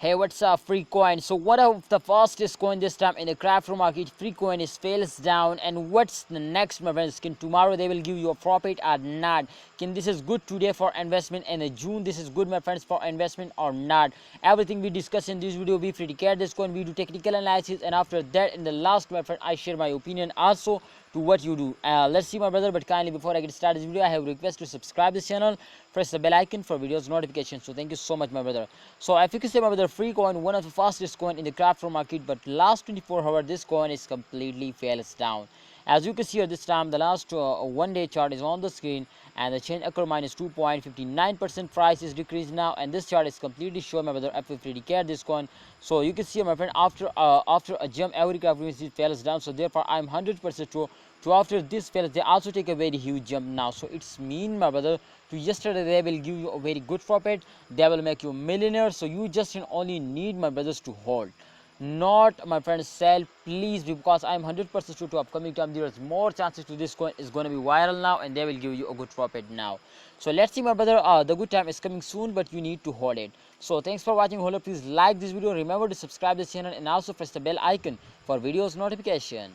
Hey, what's up, free coin? So one of the fastest coin this time in the crypto market, free coin is fails down. And what's the next, my friends? Can tomorrow they will give you a profit or not? Can this is good today for investment, and in June this is good, my friends, for investment or not? Everything we discuss in this video. Be free to get this coin. We do technical analysis, and after that, in the last, my friend, I share my opinion also to what you do. Let's see, my brother. But kindly, before I get started this video, I have a request to subscribe this channel, press the bell icon for videos notifications. So thank you so much, my brother. So if you can say, my brother, free coin, one of the fastest coin in the crypto market, but last 24 hours this coin is completely fails down. As you can see at this time, the last 1 day chart is on the screen, and the change occur minus 2.59%. Price is decreased now, and this chart is completely showing, my brother, if we predicate this coin. So you can see, my friend, after a jump, every currency fails down. So therefore I'm 100% sure to after this fails they also take a very huge jump now. So it's mean, my brother, to yesterday they will give you a very good profit, they will make you a millionaire. So you just only need, my brothers, to hold, not, my friends, sell, please, because I'm 100% sure to upcoming time there is more chances to this coin is going to be viral now, and they will give you a good profit now. So let's see, my brother, the good time is coming soon, but you need to hold it. So thanks for watching. Hold up, please like this video, remember to subscribe this channel, and also press the bell icon for videos notification.